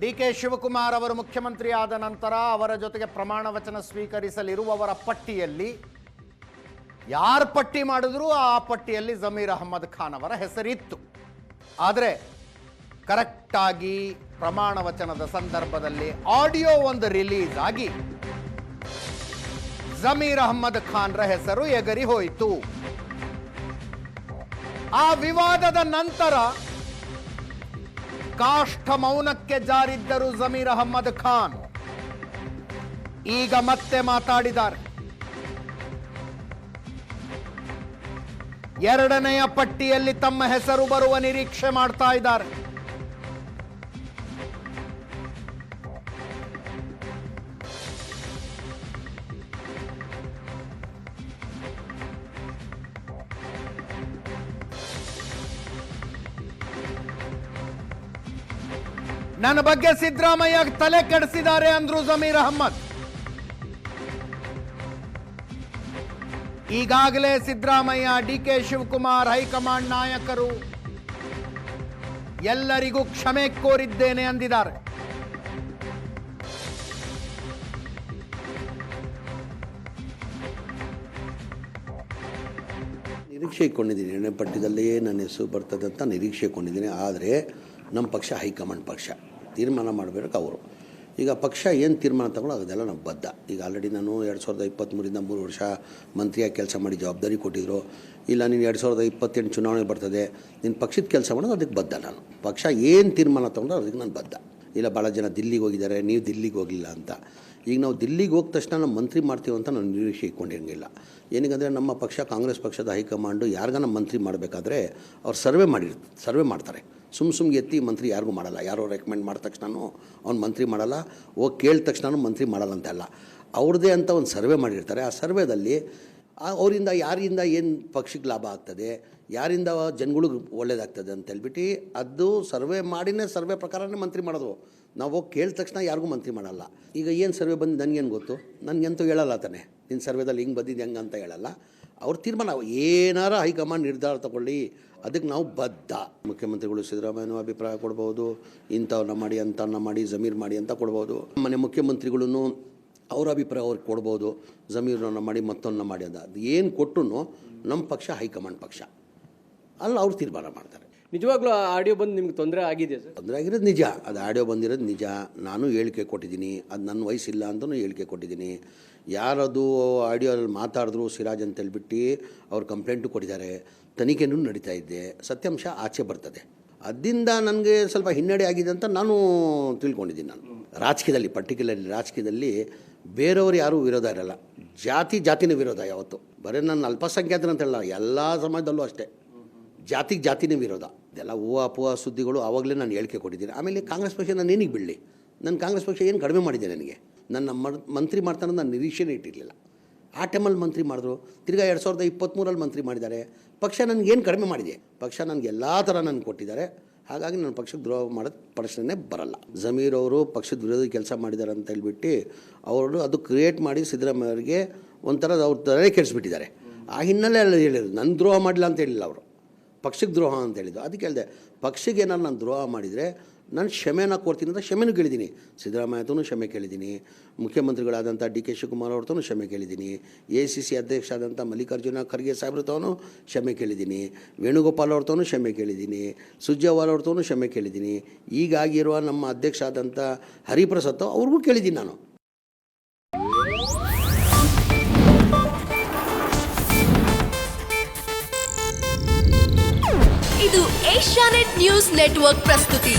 ಡಿ.ಕೆ. ಶಿವಕುಮಾರ್ ಅವರು ಮುಖ್ಯಮಂತ್ರಿ ಆದ ನಂತರ ಅವರ ಜೊತೆಗೆ ಪ್ರಮಾಣ ವಚನ ಸ್ವೀಕರಿಸಲಿರುವವರ ಪಟ್ಟಿಯಲ್ಲಿ ಯಾರು ಪಟ್ಟಿ ಮಾಡಿದ್ರು ಆ ಪಟ್ಟಿಯಲ್ಲಿ ಜಮೀರ್ ಅಹ್ಮದ್ ಖಾನ್ ಅವರ ಹೆಸರಿತ್ತು. ಆದರೆ ಕರೆಕ್ಟಾಗಿ ಪ್ರಮಾಣ ವಚನದ ಸಂದರ್ಭದಲ್ಲಿ ಆಡಿಯೋ ಒಂದು ರಿಲೀಸ್ ಆಗಿ ಜಮೀರ್ ಅಹ್ಮದ್ ಖಾನ್ರ ಹೆಸರು ಎಗರಿ ಹೋಯಿತು. ಆ ವಿವಾದದ ನಂತರ ಕಾಷ್ಠ ಮೌನಕ್ಕೆ ಜಾರಿದ್ದರು ಜಮೀರ್ ಅಹ್ಮದ್ ಖಾನ್. ಈಗ ಮತ್ತೆ ಮಾತಾಡಿದ್ದಾರೆ. ಎರಡನೆಯ ಪಟ್ಟಿಯಲ್ಲಿ ತಮ್ಮ ಹೆಸರು ಬರುವ ನಿರೀಕ್ಷೆ ಮಾಡ್ತಾ ಇದ್ದಾರೆ. ನನ್ನ ಬಗ್ಗೆ ಸಿದ್ದರಾಮಯ್ಯ ತಲೆ ಕೆಡಿಸಿದ್ದಾರೆ ಅಂದ್ರು ಜಮೀರ್ ಅಹ್ಮದ್. ಈಗಾಗಲೇ ಸಿದ್ದರಾಮಯ್ಯ, ಡಿ.ಕೆ. ಶಿವಕುಮಾರ್, ಹೈಕಮಾಂಡ್ ನಾಯಕರು ಎಲ್ಲರಿಗೂ ಕ್ಷಮೆ ಕೋರಿದ್ದೇನೆ ಅಂದಿದ್ದಾರೆ. ನಿರೀಕ್ಷೆ ಇಟ್ಕೊಂಡಿದ್ದೀನಿ. ಎರಡನೇ ಪಟ್ಟಿದಲ್ಲಿ ನನ್ನ ಹೆಸರು ಬರ್ತದೆ ಅಂತ ನಿರೀಕ್ಷೆ ಇಟ್ಕೊಂಡಿದ್ದೀನಿ. ಆದರೆ ನಮ್ಮ ಪಕ್ಷ ಹೈಕಮಾಂಡ್ ಪಕ್ಷ ತೀರ್ಮಾನ ಮಾಡಬೇಕು. ಅವರು ಈಗ ಪಕ್ಷ ಏನು ತೀರ್ಮಾನ ತಗೊಳ್ಳೋ ಅದೆಲ್ಲ ನಾವು ಬದ್ಧ. ಈಗ ಆಲ್ರೆಡಿ ನಾನು 2023 3 ವರ್ಷ ಮಂತ್ರಿಯಾಗಿ ಕೆಲಸ ಮಾಡಿ ಜವಾಬ್ದಾರಿ ಕೊಟ್ಟಿದ್ರು. ಇಲ್ಲ ನೀನು 2028 ಚುನಾವಣೆ ಬರ್ತದೆ, ನಿನ್ನ ಪಕ್ಷದ ಕೆಲಸ ಮಾಡೋದು ಅದಕ್ಕೆ ಬದ್ಧ. ನಾನು ಪಕ್ಷ ಏನು ತೀರ್ಮಾನ ತಗೊಂಡ್ರೆ ಅದಕ್ಕೆ ನಾನು ಬದ್ಧ. ಇಲ್ಲ ಭಾಳ ಜನ ದಿಲ್ಲಿಗೆ ಹೋಗಿದ್ದಾರೆ, ನೀವು ದಿಲ್ಲಿಗೆ ಹೋಗಲಿಲ್ಲ ಅಂತ. ಈಗ ನಾವು ದಿಲ್ಲಿಗೆ ಹೋದ ತಕ್ಷಣ ನಾವು ಮಂತ್ರಿ ಮಾಡ್ತೀವಿ ಅಂತ ನಾವು ನಿರೀಕ್ಷೆ ಇಟ್ಕೊಂಡಿರಂಗಿಲ್ಲ. ಏನಕ್ಕಂದರೆ ನಮ್ಮ ಪಕ್ಷ ಕಾಂಗ್ರೆಸ್ ಪಕ್ಷದ ಹೈಕಮಾಂಡು ಯಾರಿಗಾನ ಮಂತ್ರಿ ಮಾಡಬೇಕಾದ್ರೆ ಅವ್ರು ಸರ್ವೆ ಮಾಡ್ತಾರೆ. ಸುಮ್ಮನೆ ಎತ್ತಿ ಮಂತ್ರಿ ಯಾರಿಗೂ ಮಾಡಲ್ಲ. ಯಾರೋ ರೆಕಮೆಂಡ್ ಮಾಡಿದ ತಕ್ಷಣ ಅವ್ನು ಮಂತ್ರಿ ಮಾಡಲ್ಲ, ಹೋಗಿ ಕೇಳಿದ ತಕ್ಷಣ ಮಂತ್ರಿ ಮಾಡಲ್ಲ ಅಂತೆಲ್ಲ. ಅವ್ರದ್ದೇ ಅಂತ ಒಂದು ಸರ್ವೆ ಮಾಡಿರ್ತಾರೆ. ಆ ಸರ್ವೆದಲ್ಲಿ ಅವರಿಂದ ಯಾರಿಂದ ಏನು ಪಕ್ಷಕ್ಕೆ ಲಾಭ ಆಗ್ತದೆ, ಯಾರಿಂದ ಜನಗಳಿಗೆ ಒಳ್ಳೇದಾಗ್ತದೆ ಅಂತ ಹೇಳ್ಬಿಟ್ಟು ಅದು ಸರ್ವೆ ಮಾಡಿನೇ ಸರ್ವೆ ಪ್ರಕಾರನೇ ಮಂತ್ರಿ ಮಾಡೋದು. ನಾವು ಹೋಗಿ ಕೇಳಿದ ತಕ್ಷಣ ಯಾರಿಗೂ ಮಂತ್ರಿ ಮಾಡಲ್ಲ. ಈಗ ಏನು ಸರ್ವೆ ಬಂದು ನನಗೇನು ಗೊತ್ತು? ನನಗಂತೂ ಹೇಳಲ್ಲ ತಾನೆ, ನಿನ್ನ ಸರ್ವೆದಲ್ಲಿ ಹಿಂಗೆ ಬಂದಿದ್ದು ಹೆಂಗೆ ಅಂತ ಹೇಳಲ್ಲ. ಅವ್ರ ತೀರ್ಮಾನ ಏನಾರ ಹೈಕಮಾಂಡ್ ನಿರ್ಧಾರ ತಗೊಳ್ಳಿ, ಅದಕ್ಕೆ ನಾವು ಬದ್ಧ. ಮುಖ್ಯಮಂತ್ರಿಗಳು ಸಿದ್ದರಾಮಯ್ಯನೂ ಅಭಿಪ್ರಾಯ ಕೊಡ್ಬೋದು, ಇಂಥವ್ರನ್ನ ಮಾಡಿ ಅಂಥವ್ರನ್ನ ಮಾಡಿ ಜಮೀರ್ ಮಾಡಿ ಅಂತ ಕೊಡ್ಬೋದು. ಮನೆ ಮುಖ್ಯಮಂತ್ರಿಗಳೂ ಅವ್ರ ಅಭಿಪ್ರಾಯ ಅವ್ರಿಗೆ ಕೊಡ್ಬೋದು, ಜಮೀರನ್ನ ಮಾಡಿ ಮತ್ತೊಂದನ್ನ ಮಾಡಿ ಅಂತ. ಅದು ಏನು ಕೊಟ್ಟರು ನಮ್ಮ ಪಕ್ಷ ಹೈಕಮಾಂಡ್ ಪಕ್ಷ ಅಲ್ಲ, ಅವ್ರು ತೀರ್ಮಾನ ಮಾಡ್ತಾರೆ. ನಿಜವಾಗ್ಲೂ ಆ ಆಡಿಯೋ ಬಂದು ನಿಮ್ಗೆ ತೊಂದರೆ ಆಗಿದೆ ಸರ್? ತೊಂದರೆ ಆಗಿರೋದು ನಿಜ. ಅದು ಆಡಿಯೋ ಬಂದಿರೋದು ನಿಜ. ನಾನು ಹೇಳಿಕೆ ಕೊಟ್ಟಿದ್ದೀನಿ, ಅದು ನನ್ನ ವಯಸ್ಸಿಲ್ಲ ಅಂತಲೂ ಹೇಳಿಕೆ ಕೊಟ್ಟಿದ್ದೀನಿ. ಯಾರದು ಆಡಿಯೋಲ್ಲಿ ಮಾತಾಡಿದ್ರು ಸಿರಾಜ್ ಅಂತ ಹೇಳ್ಬಿಟ್ಟು ಅವ್ರು ಕಂಪ್ಲೇಂಟು ಕೊಟ್ಟಿದ್ದಾರೆ. ತನಿಖೆನೂ ನಡೀತಾ ಇದ್ದೆ. ಸತ್ಯಾಂಶ ಆಚೆ ಬರ್ತದೆ. ಅದರಿಂದ ನನಗೆ ಸ್ವಲ್ಪ ಹಿನ್ನಡೆ ಆಗಿದೆ ಅಂತ ನಾನು ತಿಳ್ಕೊಂಡಿದ್ದೀನಿ. ನಾನು ರಾಜಕೀಯದಲ್ಲಿ, ಪರ್ಟಿಕ್ಯುಲರ್ಲಿ ರಾಜಕೀಯದಲ್ಲಿ ಬೇರೆಯವರು ಯಾರೂ ವಿರೋಧ ಇರಲ್ಲ. ಜಾತಿನೇ ವಿರೋಧ ಯಾವತ್ತು. ಬರೀ ನನ್ನ ಅಲ್ಪಸಂಖ್ಯಾತರು ಅಂತ ಹೇಳಲ್ಲ, ಎಲ್ಲ ಸಮಾಜದಲ್ಲೂ ಅಷ್ಟೇ ಜಾತಿನೇ ವಿರೋಧ. ಇದೆಲ್ಲ ಹೂವು ಸುದ್ದಿಗಳು ಆವಾಗಲೇ ನಾನು ಹೇಳಿಕೆ ಕೊಟ್ಟಿದ್ದೀನಿ. ಆಮೇಲೆ ಕಾಂಗ್ರೆಸ್ ಪಕ್ಷ ನಾನು ಏನಿಗೆ ಬಿಡಲಿ? ನನ್ನ ಕಾಂಗ್ರೆಸ್ ಪಕ್ಷ ಏನು ಕಡಿಮೆ ಮಾಡಿದೆ ನನಗೆ? ನನ್ನ ಮಂತ್ರಿ ಮಾಡ್ತಾನೆ ನಾನು ನಿರೀಕ್ಷೆನೇ ಇಟ್ಟಿರಲಿಲ್ಲ. ಆ ಟೈಮಲ್ಲಿ ಮಂತ್ರಿ ಮಾಡಿದ್ರು. ತಿರ್ಗಾ 2023 ಮಂತ್ರಿ ಮಾಡಿದ್ದಾರೆ. ಪಕ್ಷ ನನಗೇನು ಕಡಿಮೆ ಮಾಡಿದೆ? ಪಕ್ಷ ನನಗೆ ಎಲ್ಲ ಥರ ನನಗೆ ಕೊಟ್ಟಿದ್ದಾರೆ. ಹಾಗಾಗಿ ನನ್ನ ಪಕ್ಷಕ್ಕೆ ದ್ರೋಹ ಮಾಡೋದು ಪ್ರಶ್ನೆ ಬರಲ್ಲ. ಜಮೀರ್ ಅವರು ಪಕ್ಷದ ವಿರೋಧಿ ಕೆಲಸ ಮಾಡಿದ್ದಾರೆ ಅಂತ ಹೇಳ್ಬಿಟ್ಟು ಅವರು ಅದು ಕ್ರಿಯೇಟ್ ಮಾಡಿ ಸಿದ್ದರಾಮಯ್ಯ ಅವರಿಗೆ ಒಂಥರ ಅವ್ರ ತಲೆ ಕೆಡಿಸ್ಬಿಟ್ಟಿದ್ದಾರೆ. ಆ ಹಿನ್ನೆಲೆಯಲ್ಲಿ ಹೇಳಿದ್ರು, ನನ್ನ ದ್ರೋಹ ಮಾಡಿಲ್ಲ ಅಂತ ಹೇಳಿಲ್ಲ ಅವರು, ಪಕ್ಷಕ್ಕೆ ದ್ರೋಹ ಅಂತ ಹೇಳಿದ್ದು. ಅದಕ್ಕೆ ಹೇಳಿದೆ, ಪಕ್ಷಕ್ಕೆ ಏನಾರು ನಾನು ದ್ರೋಹ ಮಾಡಿದರೆ ನಾನು ಕ್ಷಮೆನ ಕೊಡ್ತೀನಿ ಅಂತ ಕ್ಷಮೆನೂ ಕೇಳಿದ್ದೀನಿ. ಸಿದ್ದರಾಮಯ್ಯ ಹತ್ರನೂ ಕ್ಷಮೆ ಕೇಳಿದ್ದೀನಿ, ಮುಖ್ಯಮಂತ್ರಿಗಳಾದಂಥ ಡಿ.ಕೆ. ಶಿವಕುಮಾರ್ ಅವ್ರತನೂ ಕ್ಷಮೆ ಕೇಳಿದ್ದೀನಿ, ACC ಅಧ್ಯಕ್ಷ ಆದಂಥ ಮಲ್ಲಿಕಾರ್ಜುನ ಖರ್ಗೆ ಸಾಹೇಬ್ರ ತವನು ಕ್ಷಮೆ ಕೇಳಿದ್ದೀನಿ, ವೇಣುಗೋಪಾಲ್ ಅವ್ರತನೂ ಕ್ಷಮೆ ಕೇಳಿದ್ದೀನಿ, ಸುರ್ಜೇವಾಲಾ ಅವ್ರತನೂ ಕ್ಷಮೆ ಕೇಳಿದ್ದೀನಿ. ಈಗಾಗಿರುವ ನಮ್ಮ ಅಧ್ಯಕ್ಷ ಆದಂಥ ಹರಿಪ್ರಸಾದ್ ಅವ್ರಿಗೂ ಕೇಳಿದ್ದೀನಿ ನಾನು. ಇದು ಏಷ್ಯಾನೆಟ್ ನ್ಯೂಸ್ ನೆಟ್ವರ್ಕ್ ಪ್ರಸ್ತುತಿ.